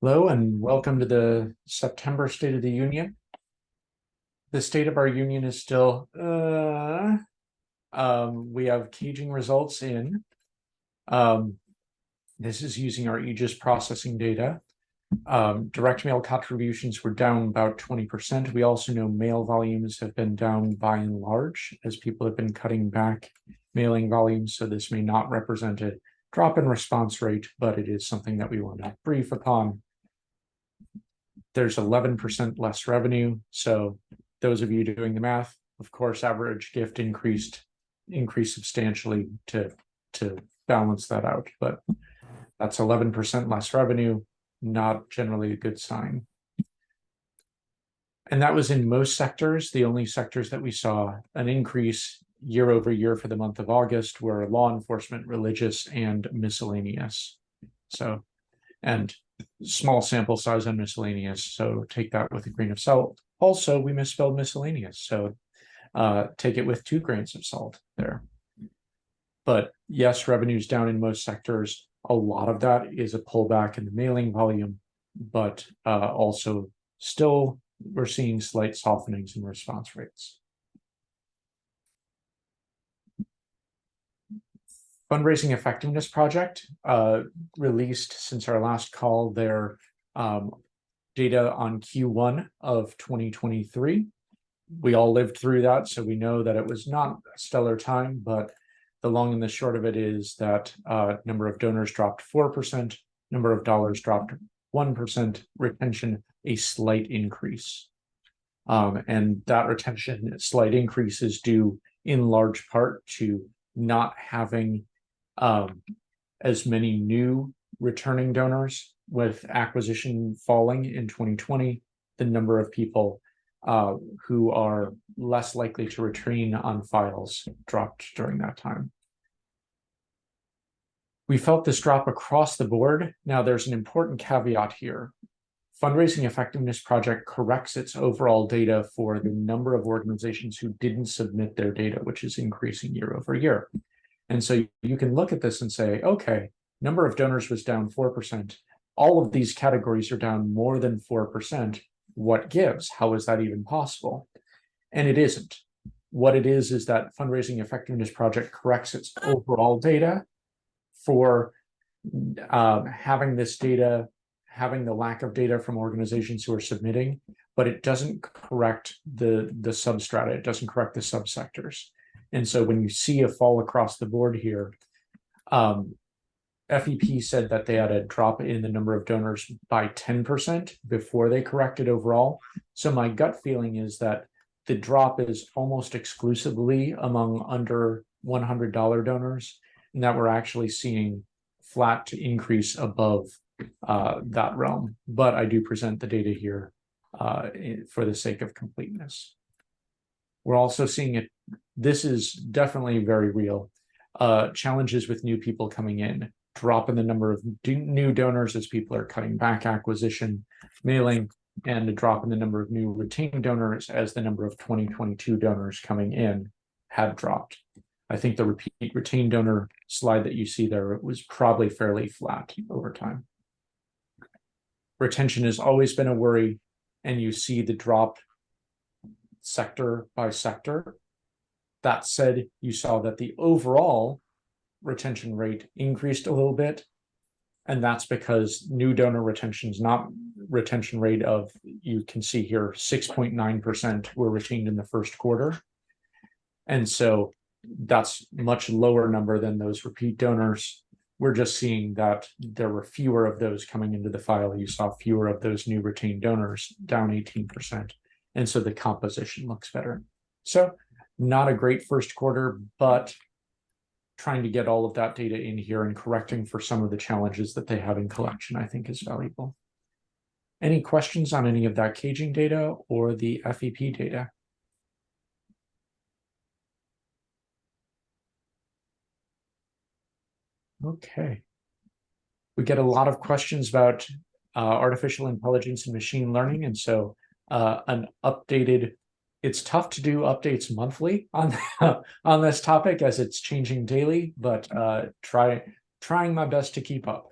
Hello and welcome to the September State of the Union. The state of our union is still, we have caging results in. This is using our Aegis processing data. Direct mail contributions were down about 20%. We also know mail volumes have been down by and large as people have been cutting back mailing volumes. So this may not represent a drop in response rate, but it is something that we want to brief upon. There's 11% less revenue. So those of you doing the math, of course, average gift increased substantially to balance that out. But that's 11% less revenue, not generally a good sign. And that was in most sectors. The only sectors that we saw an increase year over year for the month of August were law enforcement, religious, and miscellaneous. So, and small sample size on miscellaneous, so take that with a grain of salt. Also, we misspelled miscellaneous, so take it with 2 grains of salt there. But yes, revenue's down in most sectors. A lot of that is a pullback in the mailing volume, but also still we're seeing slight softenings in response rates. Fundraising Effectiveness Project released since our last call their data on Q1 of 2023. We all lived through that, so we know that it was not a stellar time, but the long and the short of it is that number of donors dropped 4%, number of dollars dropped 1%, retention a slight increase. And that retention slight increase is due in large part to not having as many new returning donors. With acquisition falling in 2020, the number of people who are less likely to retain on files dropped during that time. We felt this drop across the board. Now, there's an important caveat here. Fundraising Effectiveness Project corrects its overall data for the number of organizations who didn't submit their data, which is increasing year over year. And so you can look at this and say, okay, number of donors was down 4%. All of these categories are down more than 4%. What gives? How is that even possible? And it isn't. What it is that Fundraising Effectiveness Project corrects its overall data for having this data, having the lack of data from organizations who are submitting, but it doesn't correct the substrata. It doesn't correct the subsectors. And so when you see a fall across the board here, FEP said that they had a drop in the number of donors by 10% before they corrected overall. So my gut feeling is that the drop is almost exclusively among under $100 donors, and that we're actually seeing flat to increase above that realm. But I do present the data here for the sake of completeness. We're also seeing it. This is definitely very real. Challenges with new people coming in, drop in the number of new donors as people are cutting back acquisition, mailing, and a drop in the number of new retained donors as the number of 2022 donors coming in had dropped. I think the repeat retained donor slide that you see there was probably fairly flat over time. Retention has always been a worry, and you see the drop sector by sector. That said, you saw that the overall retention rate increased a little bit, and that's because new donor retention is not retention rate of, you can see here, 6.9% were retained in the first quarter. And so that's much lower number than those repeat donors. We're just seeing that there were fewer of those coming into the file. You saw fewer of those new retained donors, down 18%. And so the composition looks better. So not a great first quarter, but trying to get all of that data in here and correcting for some of the challenges that they have in collection, I think is valuable. Any questions on any of that caging data or the FEP data? Okay. We get a lot of questions about artificial intelligence and machine learning. And so an updated, it's tough to do updates monthly on on this topic as it's changing daily, but trying my best to keep up.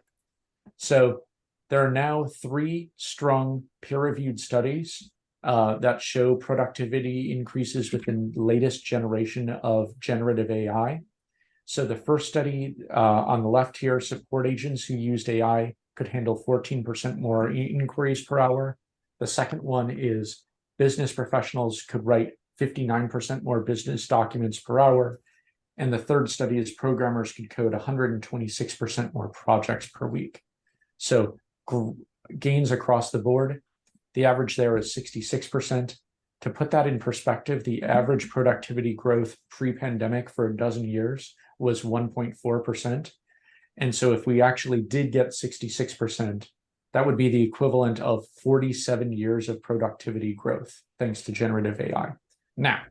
So There are now 3 strong peer-reviewed studies that show productivity increases within the latest generation of generative AI. So the first study on the left here, support agents who used AI could handle 14% more inquiries per hour. The second one is business professionals could write 59% more business documents per hour. And the third study is programmers could code 126% more projects per week. So gains across the board. The average there is 66%. To put that in perspective, the average productivity growth pre-pandemic for a dozen years was 1.4%. And so if we actually did get 66%, that would be the equivalent of 47 years of productivity growth, thanks to generative AI. Now,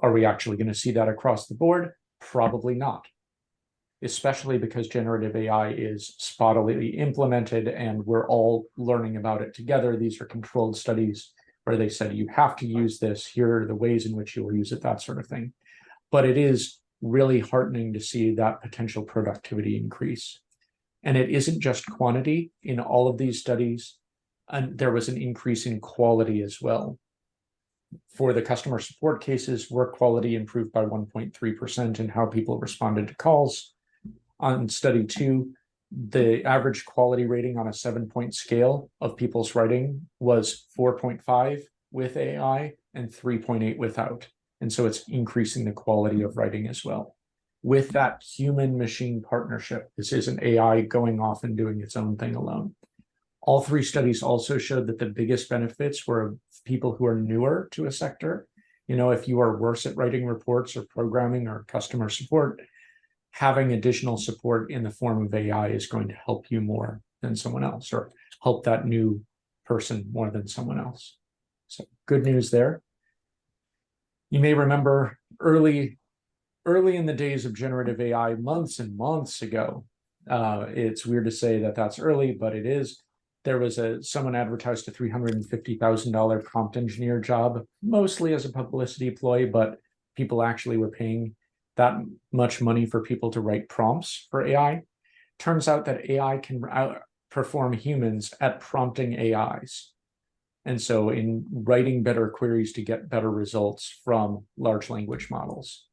are we actually going to see that across the board? Probably not, especially because generative AI is spottily implemented and we're all learning about it together. These are controlled studies where they said you have to use this, here are the ways in which you will use it, that sort of thing. But it is really heartening to see that potential productivity increase. And it isn't just quantity. In all of these studies, and there was an increase in quality as well. For the customer support cases, work quality improved by 1.3% in how people responded to calls. On study 2, the average quality rating on a 7-point scale of people's writing was 4.5 with AI and 3.8 without. And so it's increasing the quality of writing as well. With that human-machine partnership, this isn't AI going off and doing its own thing alone. All 3 studies also showed that the biggest benefits were of people who are newer to a sector. You know, if you are worse at writing reports or programming or customer support, having additional support in the form of AI is going to help you more than someone else, or help that new person more than someone else. So good news there. You may remember early in the days of generative AI, months and months ago, it's weird to say that that's early, but it is. There was someone advertised a $350,000 prompt engineer job, mostly as a publicity ploy, but people actually were paying that much money for people to write prompts for AI. Turns out that AI can outperform humans at prompting AIs. And so in writing better queries to get better results from large language models.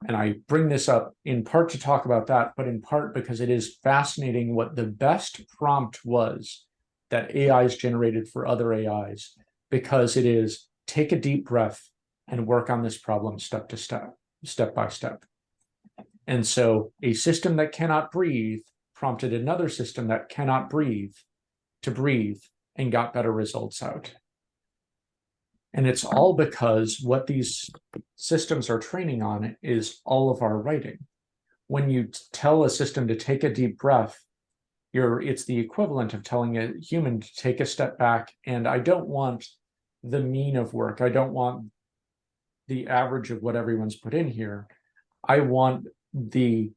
And I bring this up in part to talk about that, but in part because it is fascinating what the best prompt was that AIs generated for other AIs, because it is take a deep breath and work on this problem step by step. And so a system that cannot breathe prompted another system that cannot breathe to breathe and got better results out. And it's all because what these systems are training on is all of our writing. When you tell a system to take a deep breath, it's the equivalent of telling a human to take a step back. And I don't want the mean of work. I don't want the average of what everyone's put in here. I want the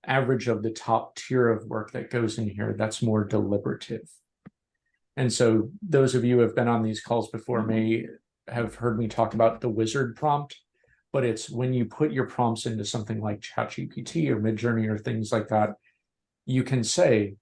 average of the top tier of work that goes in here that's more deliberative. And so those of you who have been on these calls before may have heard me talk about the wizard prompt, but it's when you put your prompts into something like ChatGPT or Midjourney or things like that, you can say,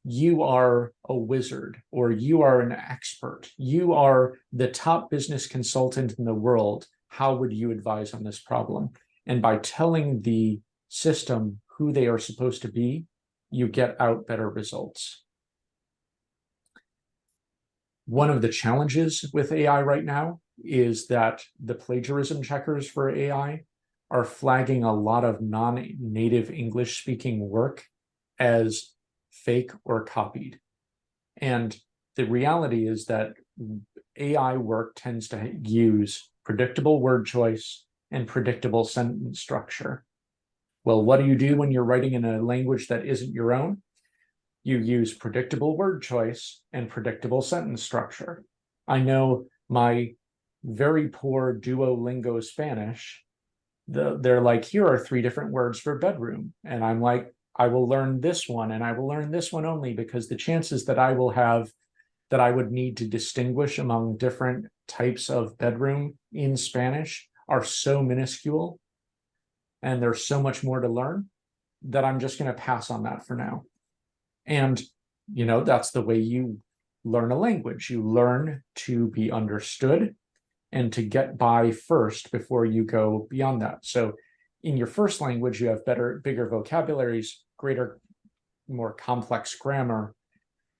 you are a wizard, or you are an expert. You are the top business consultant in the world. How would you advise on this problem? And by telling the system who they are supposed to be, you get out better results. One of the challenges with AI right now is that the plagiarism checkers for AI are flagging a lot of non-native English speaking work as fake or copied. And the reality is that AI work tends to use predictable word choice and predictable sentence structure. Well, what do you do when you're writing in a language that isn't your own? You use predictable word choice and predictable sentence structure. I know my very poor Duolingo Spanish, they're like, here are 3 different words for bedroom. And I'm like, I will learn this one and I will learn this one only, because the chances that I would need to distinguish among different types of bedroom in Spanish are so minuscule, and there's so much more to learn, that I'm just going to pass on that for now. And you know, that's the way you learn a language. You learn to be understood and to get by first before you go beyond that. So in your first language, you have bigger vocabularies, greater, more complex grammar.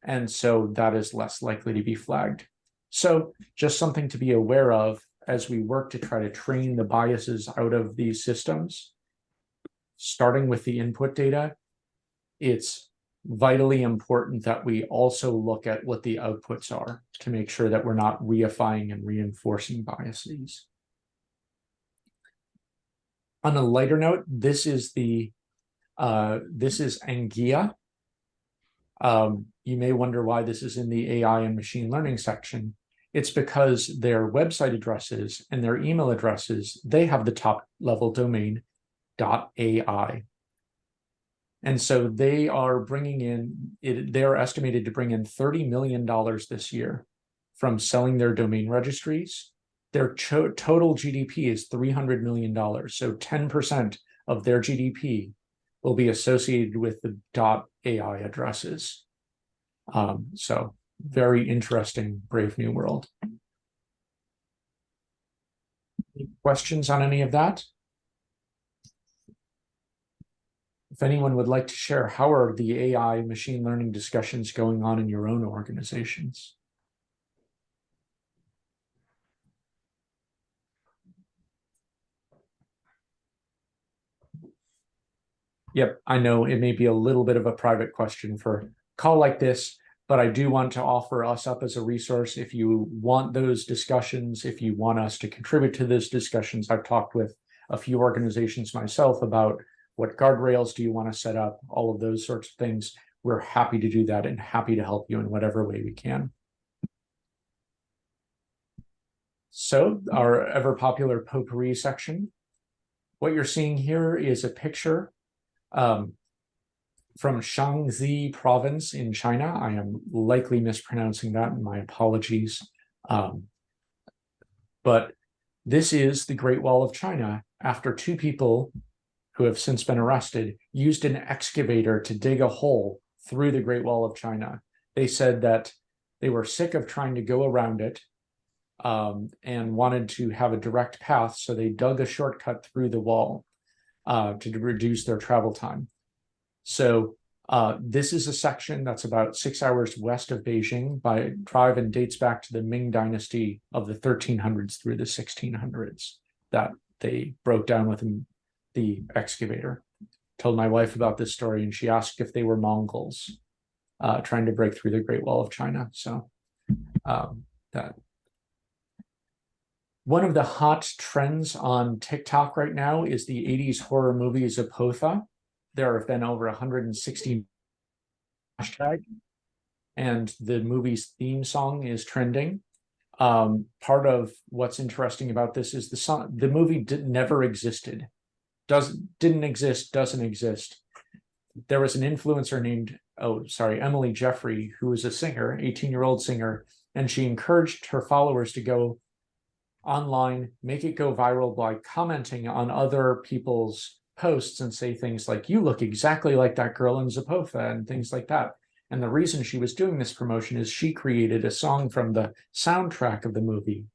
And so that is less likely to be flagged. So just something to be aware of as we work to try to train the biases out of these systems. Starting with the input data, it's vitally important that we also look at what the outputs are to make sure that we're not reifying and reinforcing biases. On a lighter note, this is Angia. You may wonder why this is in the AI and machine learning section. It's because their website addresses and their email addresses, they have the top level domain .ai. And so they are bringing in, they're estimated to bring in $30 million this year from selling their domain registries. Their total GDP is $300 million. So 10% of their GDP will be associated with the .ai addresses. So very interesting, brave new world. Any questions on any of that? If anyone would like to share, how are the AI machine learning discussions going on in your own organizations? Yep, I know it may be a little bit of a private question for a call like this, but I do want to offer us up as a resource. If you want those discussions, if you want us to contribute to those discussions, I've talked with a few organizations myself about what guardrails do you want to set up, all of those sorts of things. We're happy to do that and happy to help you in whatever way we can. So our ever popular potpourri section. What you're seeing here is a picture from Shaanxi province in China. I am likely mispronouncing that, and my apologies. But this is the Great Wall of China after two people who have since been arrested used an excavator to dig a hole through the Great Wall of China. They said that they were sick of trying to go around it and wanted to have a direct path, so they dug a shortcut through the wall to reduce their travel time. So this is a section that's about 6 hours west of Beijing by drive and dates back to the Ming Dynasty of the 1300s through the 1600s that they broke down with the excavator. Told my wife about this story, and she asked if they were Mongols trying to break through the Great Wall of China. So that. One of the hot trends on TikTok right now is the 80s horror movie Zapotha. There have been over 160 hashtags, and the movie's theme song is trending. Part of what's interesting about this is the movie never existed. Didn't exist, doesn't exist. There was an influencer named, Emily Jeffrey, who was a singer, 18-year-old singer, and she encouraged her followers to go online, make it go viral by commenting on other people's posts and say things like, "You look exactly like that girl in Zapotha," and things like that. And the reason she was doing this promotion is she created a song from the soundtrack of the movie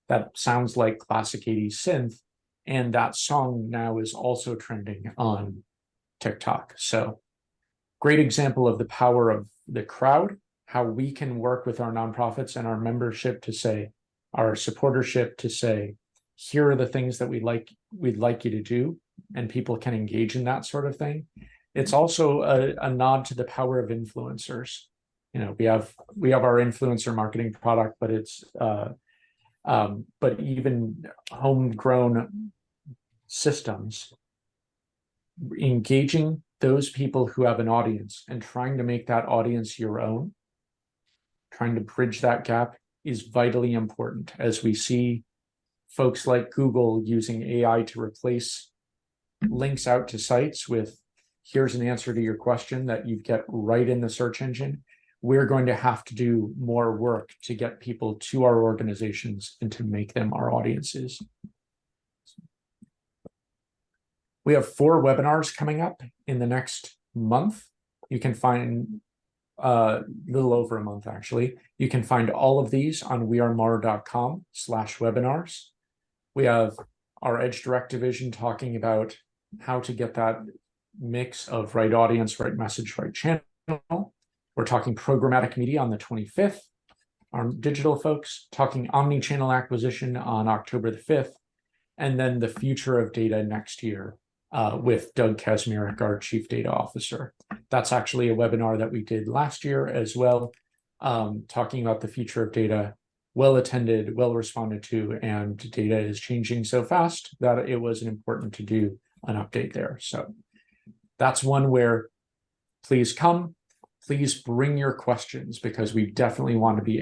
that sounds like classic 80s synth. And that song now is also trending on TikTok. So great example of the power of the crowd, how we can work with our nonprofits and our membership to say, our supportership to say, here are the things that we'd like you to do, and people can engage in that sort of thing. It's also a nod to the power of influencers. You know, we have our influencer marketing product, but it's but even homegrown systems, engaging those people who have an audience and trying to make that audience your own, trying to bridge that gap is vitally important as we see folks like Google using AI to replace links out to sites with, here's an answer to your question that you get right in the search engine. We're going to have to do more work to get people to our organizations and to make them our audiences. We have 4 webinars coming up in the next month. You can find little over a month actually. You can find all of these on wearemar.com/webinars. We have our Edge Direct division talking about how to get that mix of right audience, right message, right channel. We're talking programmatic media on the 25th. Our digital folks talking omni-channel acquisition on October the 5th, and then the future of data next year with Doug Kazmierek, our Chief Data Officer. That's actually a webinar that we did last year as well, talking about the future of data. Well attended, well responded to, and data is changing so fast that it was important to do an update there. So that's one where please come, please bring your questions, because we definitely want to be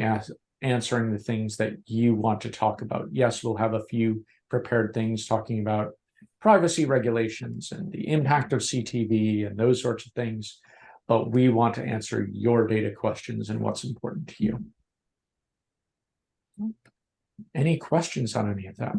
answering the things that you want to talk about. Yes, we'll have a few prepared things talking about privacy regulations and the impact of CTV and those sorts of things, but we want to answer your data questions and what's important to you. Any questions on any of that?